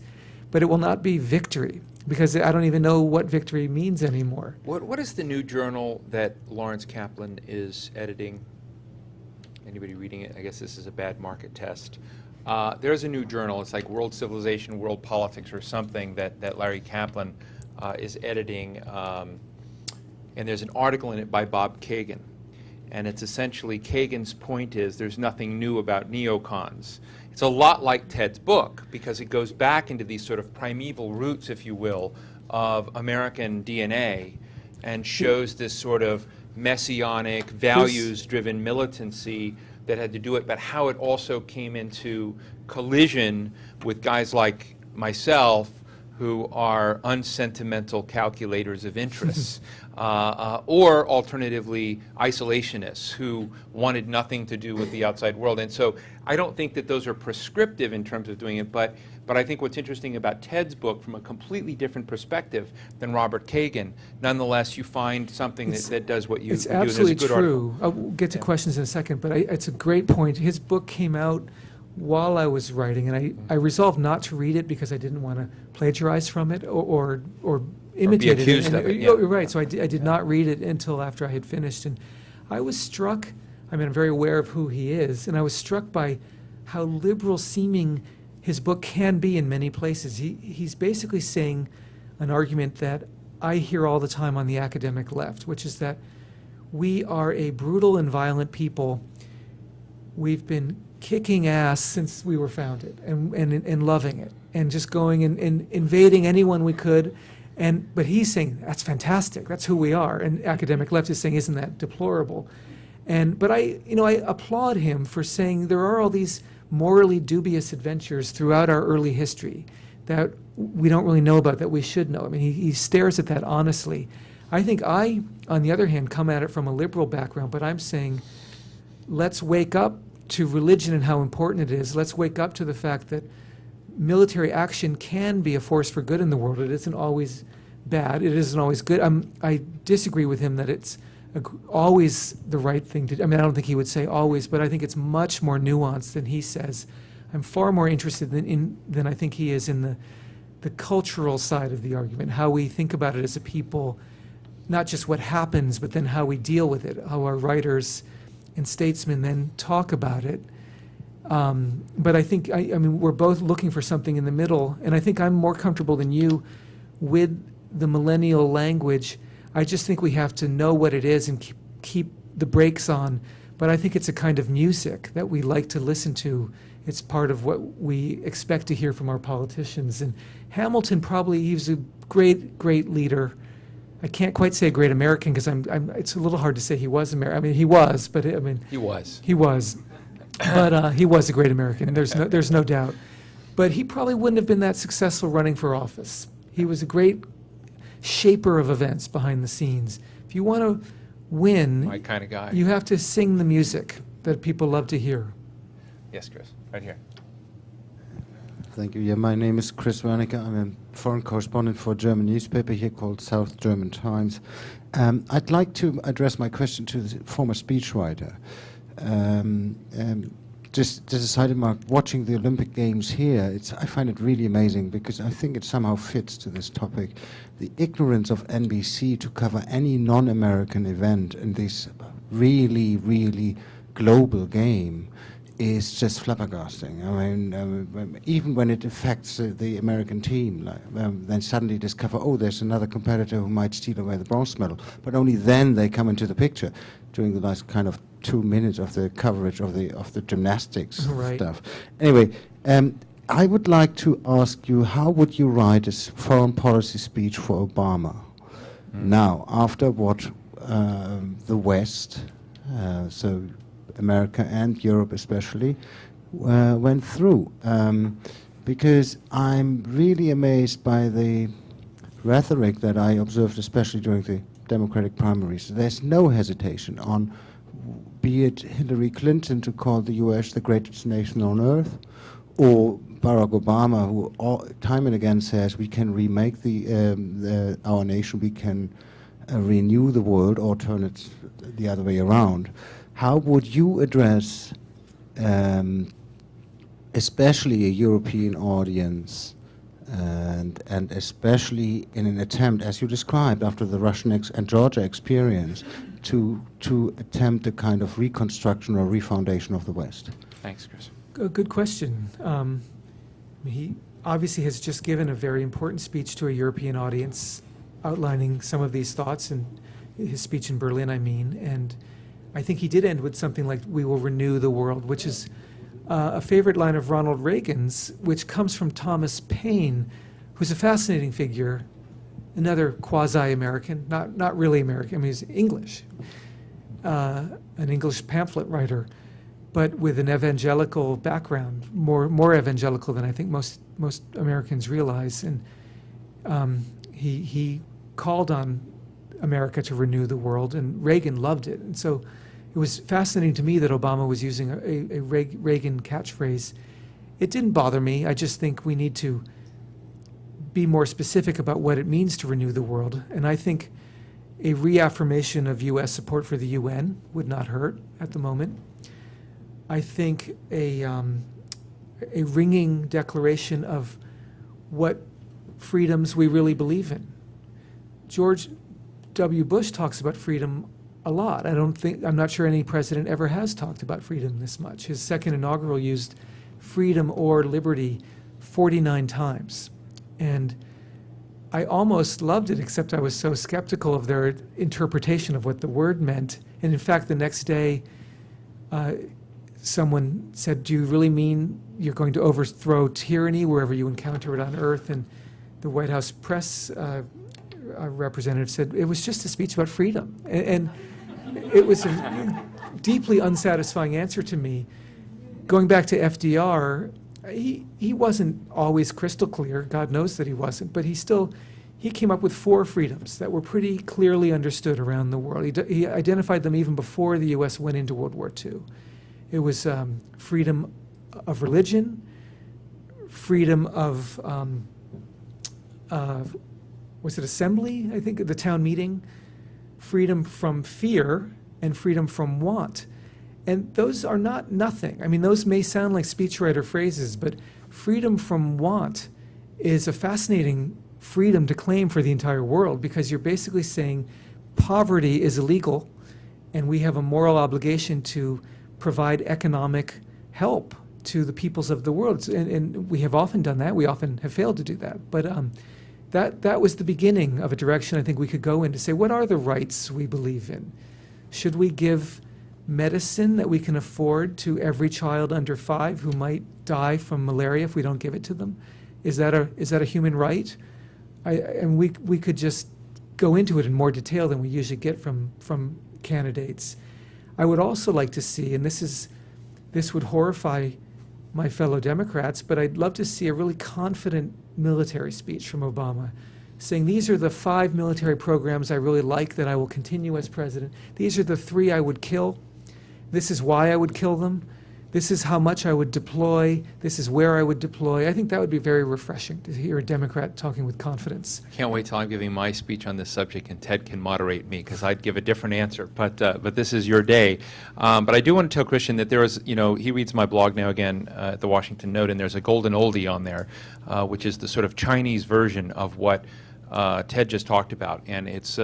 but it will not be victory, because I don't even know what victory means anymore. What is the new journal that Lawrence Kaplan is editing? Anybody reading it? I guess this is a bad market test. There's a new journal. It's like World Civilization, World Politics or something that Larry Kaplan is editing. And there's an article in it by Bob Kagan. And it's essentially, Kagan's point is there's nothing new about neocons. It's a lot like Ted's book because it goes back into these sort of primeval roots, if you will, of American DNA and shows this sort of messianic, values-driven militancy that had to do it, but how it also came into collision with guys like myself who are unsentimental calculators of interests, or alternatively isolationists who wanted nothing to do with the outside world. And so I don't think that those are prescriptive in terms of doing it, but I think what's interesting about Ted's book from a completely different perspective than Robert Kagan, nonetheless you find something that does what you do. It's absolutely good true. I'll get to questions in a second, but it's a great point. His book came out while I was writing, and I resolved not to read it because I didn't want to plagiarize from it or imitate or be accused it. of it. You're right. So I did not read it until after I had finished, and I was struck. I mean, I'm very aware of who he is, and I was struck by how liberal-seeming his book can be in many places. He's basically saying an argument that I hear all the time on the academic left, which is that we are a brutal and violent people. We've been kicking ass since we were founded and loving it and just going and invading anyone we could. But he's saying, that's fantastic. That's who we are. And academic left is saying, isn't that deplorable? But I applaud him for saying there are all these morally dubious adventures throughout our early history that we don't really know about, that we should know. I mean, he stares at that honestly. I think I, on the other hand, come at it from a liberal background, but I'm saying, let's wake up to religion and how important it is. Let's wake up to the fact that military action can be a force for good in the world. It isn't always bad. It isn't always good. I disagree with him that it's always the right thing to do. I mean, I don't think he would say always, but I think it's much more nuanced than he says. I'm far more interested than I think he is in the cultural side of the argument, how we think about it as a people, not just what happens, but then how we deal with it, how our writers and statesmen then talk about it. But I think, I mean, we're both looking for something in the middle, and I think I'm more comfortable than you with the millennial language. I just think we have to know what it is and keep the brakes on. But I think it's a kind of music that we like to listen to. It's part of what we expect to hear from our politicians. And Hamilton probably, he was a great, great leader. I can't quite say a great American because it's a little hard to say he was American. I mean, he was, but He was. But he was a great American. There's no doubt. But he probably wouldn't have been that successful running for office. He was a great shaper of events behind the scenes. If you want to win, My kind of guy. you have to sing the music that people love to hear. Yes, Chris, right here. Thank you. Yeah, my name is Chris Wernicke. I'm a foreign correspondent for a German newspaper here called South German Times. I'd like to address my question to the former speechwriter. Just as a side remark, watching the Olympic Games here, I find it really amazing because I think it somehow fits to this topic. The ignorance of NBC to cover any non-American event in this really, really global game is just flabbergasting. I mean, even when it affects the American team, then suddenly discover, oh, there's another competitor who might steal away the bronze medal. But only then they come into the picture during the last kind of 2 minutes of the coverage of the gymnastics stuff. Anyway, I would like to ask you, how would you write a foreign policy speech for Obama? Now, after what the West, so America and Europe especially, went through. Because I'm really amazed by the rhetoric that I observed, especially during the Democratic primaries. There's no hesitation on, be it Hillary Clinton to call the US the greatest nation on earth, or Barack Obama, who time and again says we can remake our nation, we can renew the world, or turn it the other way around. How would you address, especially a European audience, and especially in an attempt, as you described, after the Russian and Georgia experience, to attempt a kind of reconstruction or refoundation of the West? Thanks, Chris. Good question. He obviously has just given a very important speech to a European audience, outlining some of these thoughts, in his speech in Berlin, I mean, and I think he did end with something like, "We will renew the world," which is a favorite line of Ronald Reagan's, which comes from Thomas Paine, who's a fascinating figure, another quasi-American, not really American, I mean, he's English, an English pamphlet writer, but with an evangelical background, more evangelical than I think most Americans realize. And he called on America to renew the world, and Reagan loved it. And so it was fascinating to me that Obama was using a Reagan catchphrase. It didn't bother me. I just think we need to be more specific about what it means to renew the world. And I think a reaffirmation of U.S. support for the UN would not hurt at the moment. I think a ringing declaration of what freedoms we really believe in. George W. Bush talks about freedom a lot. I'm not sure any president ever has talked about freedom this much. His second inaugural used freedom or liberty 49 times. And I almost loved it, except I was so skeptical of their interpretation of what the word meant. And in fact, the next day, someone said, "Do you really mean you're going to overthrow tyranny wherever you encounter it on earth?" And the White House press representative said, "It was just a speech about freedom." And it was a deeply unsatisfying answer to me. Going back to FDR, he wasn't always crystal clear. God knows that he wasn't. But he came up with 4 freedoms that were pretty clearly understood around the world. He identified them even before the U.S. went into World War II. It was freedom of religion, freedom of, was it assembly? I think the town meeting, freedom from fear, and freedom from want. And those are not nothing. I mean, those may sound like speechwriter phrases, but freedom from want is a fascinating freedom to claim for the entire world, because you're basically saying poverty is illegal, and we have a moral obligation to provide economic help to the peoples of the world. And we have often done that. We often have failed to do that. But that was the beginning of a direction I think we could go in to say, what are the rights we believe in? Should we give medicine that we can afford to every child under 5 who might die from malaria if we don't give it to them? Is that a human right? And we could just go into it in more detail than we usually get from candidates. I would also like to see, and this would horrify my fellow Democrats, but I'd love to see a really confident military speech from Obama, saying these are the 5 military programs I really like that I will continue as president. These are the 3 I would kill. This is why I would kill them. This is how much I would deploy. This is where I would deploy. I think that would be very refreshing to hear a Democrat talking with confidence. Can't wait till I'm giving my speech on this subject and Ted can moderate me, because I'd give a different answer. But this is your day. But I do want to tell Christian that there is, he reads my blog now again at the Washington Note, and there's a golden oldie on there, which is the sort of Chinese version of what Ted just talked about. And it's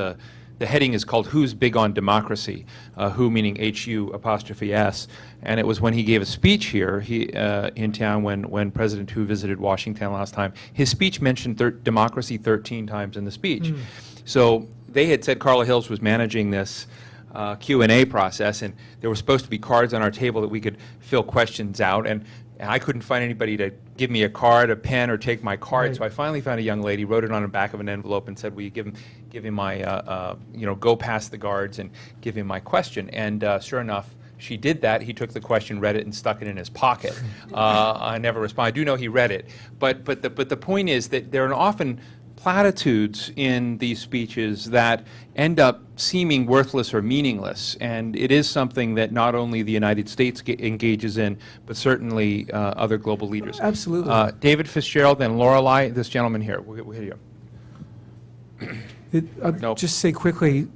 the heading is called "Who's Big on Democracy?" Who meaning H-U''S. And it was when he gave a speech here in town when President Hu visited Washington last time. His speech mentioned democracy 13 times in the speech. So they had said Carla Hills was managing this Q&A process, and there were supposed to be cards on our table that we could fill questions out. And I couldn't find anybody to give me a card, a pen, or take my card. Right. So I finally found a young lady, wrote it on the back of an envelope, and said, "Will you give him my, go past the guards and give him my question?" And sure enough, she did that. He took the question, read it, and stuck it in his pocket. I never responded. I do know he read it. But the point is that there are often platitudes in these speeches that end up seeming worthless or meaningless, and it is something that not only the United States engages in, but certainly other global leaders. Absolutely. David Fitzgerald and Lorelei, this gentleman here. We'll hit you. I'll just say quickly,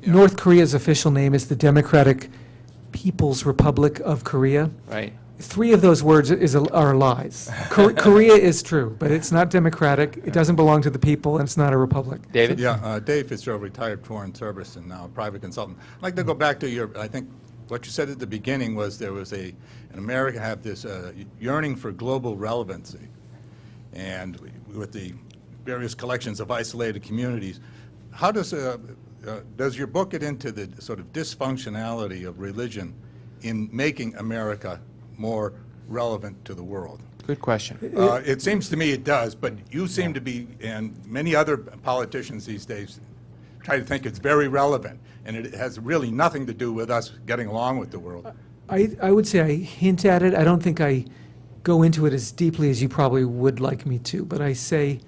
North Korea's official name is the Democratic People's Republic of Korea. Right. 3 of those words are lies. Korea is true, but it's not democratic. It doesn't belong to the people, and it's not a republic. David? Yeah, Dave Fitzgerald, retired foreign service and now a private consultant. I'd like to go back to I think what you said at the beginning was there was in America have this yearning for global relevancy. And with the various collections of isolated communities, how does your book get into the sort of dysfunctionality of religion in making America more relevant to the world? Good question. It seems to me it does, but you seem to be, and many other politicians these days try to think it's very relevant, and it has really nothing to do with us getting along with the world. I would say I hint at it. I don't think I go into it as deeply as you probably would like me to, but I say,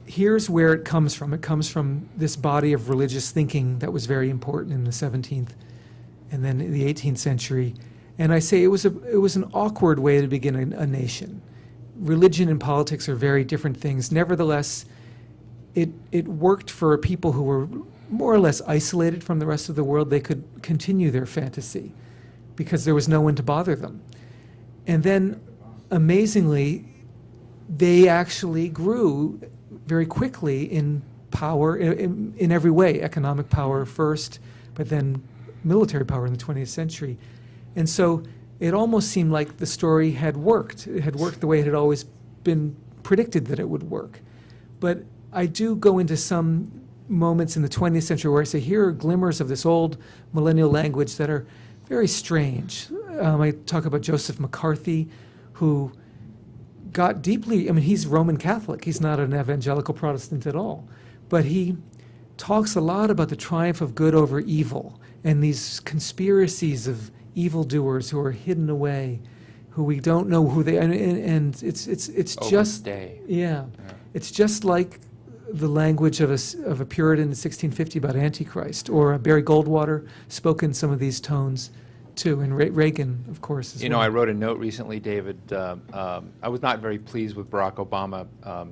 here's where it comes from. It comes from this body of religious thinking that was very important in the 17th and then in the 18th century. And I say it was an awkward way to begin a nation. Religion and politics are very different things. Nevertheless, it worked for people who were more or less isolated from the rest of the world. They could continue their fantasy because there was no one to bother them. And then, amazingly, they actually grew very quickly in power in every way. Economic power first, but then military power in the 20th century. And so it almost seemed like the story had worked. It had worked the way it had always been predicted that it would work. But I do go into some moments in the 20th century where I say, here are glimmers of this old millennial language that are very strange. I talk about Joseph McCarthy, who got deeply, he's Roman Catholic. He's not an evangelical Protestant at all. But he talks a lot about the triumph of good over evil and these conspiracies of evildoers who are hidden away, who we don't know who they are, and it's just it's just like the language of a Puritan in 1650 about Antichrist, or Barry Goldwater spoke in some of these tones too, and Reagan, of course, as well. I wrote a note recently, David. I was not very pleased with Barack Obama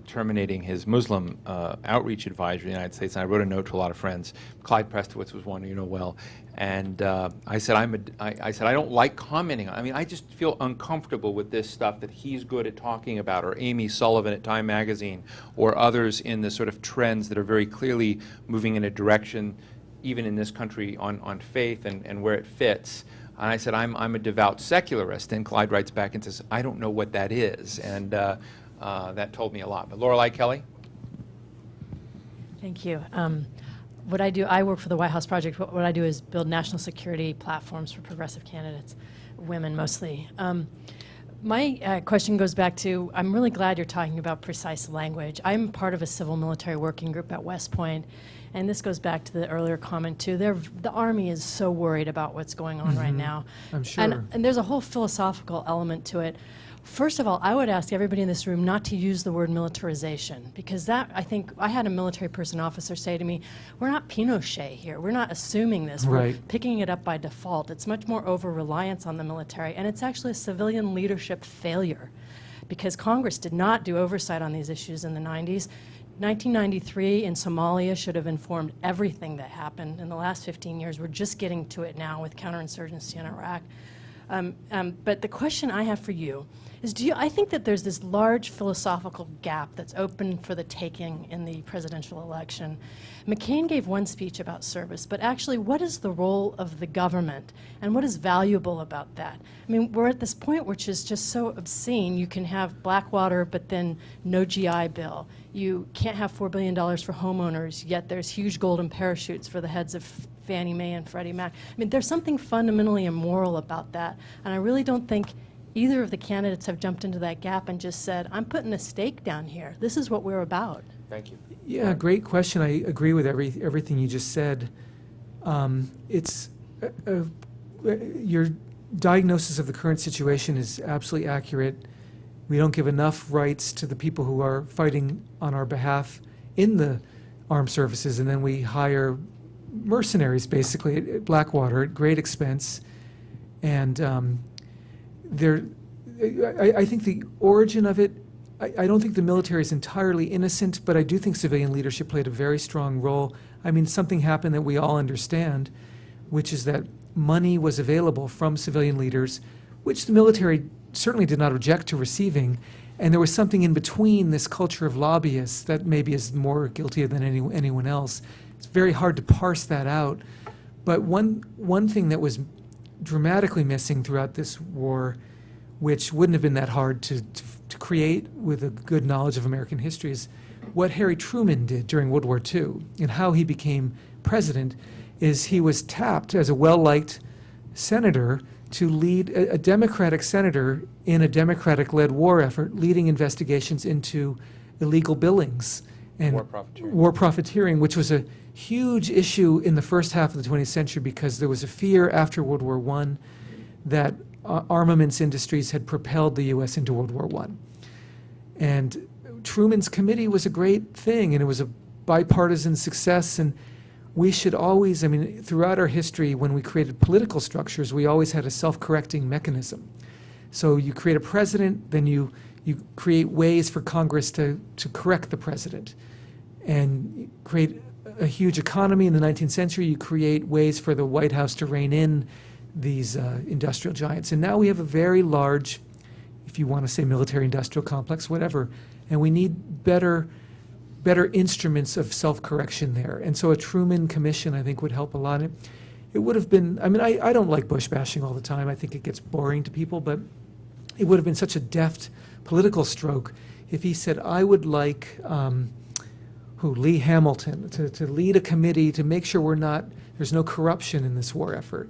terminating his Muslim outreach advisor in the United States, and I wrote a note to a lot of friends. Clyde Prestowitz was one you know well, and I said I don't like commenting. I just feel uncomfortable with this stuff that he's good at talking about, or Amy Sullivan at Time Magazine, or others in the sort of trends that are very clearly moving in a direction, even in this country, on faith and where it fits. And I said, I'm a devout secularist. And Clyde writes back and says, I don't know what that is. And that told me a lot. But Lorelei Kelly? Thank you. What I do, I work for the White House Project. What I do is build national security platforms for progressive candidates, women mostly. My question goes back to, I'm really glad you're talking about precise language. I'm part of a civil military working group at West Point. And this goes back to the earlier comment, too. The Army is so worried about what's going on right now. I'm sure. And there's a whole philosophical element to it. First of all, I would ask everybody in this room not to use the word militarization, because that, I think, I had a military person officer say to me, we're not Pinochet here. We're not assuming this. Right. We're picking it up by default. It's much more over-reliance on the military, and it's actually a civilian leadership failure, because Congress did not do oversight on these issues in the 90s. 1993 in Somalia should have informed everything that happened in the last 15 years. We're just getting to it now with counterinsurgency in Iraq. But the question I have for you is, I think that there's this large philosophical gap that's open for the taking in the presidential election. McCain gave one speech about service, but actually, what is the role of the government, and what is valuable about that? I mean, we're at this point which is just so obscene. You can have Blackwater, but then no GI Bill. You can't have $4 billion for homeowners, yet there's huge golden parachutes for the heads of Fannie Mae and Freddie Mac. I mean, there's something fundamentally immoral about that, and I really don't think either of the candidates have jumped into that gap and just said, I'm putting a stake down here. This is what we're about. Thank you. Yeah, great question. I agree with everything you just said. Your diagnosis of the current situation is absolutely accurate. We don't give enough rights to the people who are fighting on our behalf in the armed services, and then we hire mercenaries, basically, at Blackwater at great expense. And I think the origin of it, I don't think the military is entirely innocent, but I do think civilian leadership played a very strong role. I mean, something happened that we all understand, which is that money was available from civilian leaders, which the military certainly did not object to receiving, and there was something in between this culture of lobbyists that maybe is more guilty than anyone else. It's very hard to parse that out, but one thing that was dramatically missing throughout this war, which wouldn't have been that hard to create with a good knowledge of American history, is what Harry Truman did during World War II and how he became president. Is he was tapped as a well-liked senator to lead a Democratic senator in a Democratic-led war effort, leading investigations into illegal billings and war profiteering, which was a huge issue in the first half of the 20th century because there was a fear after World War I that armaments industries had propelled the U.S. into World War I. And Truman's committee was a great thing, and it was a bipartisan success, and we should always, I mean, throughout our history, when we created political structures, we always had a self-correcting mechanism. So you create a president, then you create ways for Congress to correct the president. And you create a huge economy in the 19th century, you create ways for the White House to rein in these industrial giants. And now we have a very large, if you want to say military-industrial complex, whatever, and we need better instruments of self-correction there. And so a Truman Commission, I think, would help a lot. It would have been, I mean, I don't like Bushbashing all the time. I think it gets boring to people, but it would have been such a deft political stroke if he said, I would like Lee Hamilton to lead a committee to make sure there's no corruption in this war effort.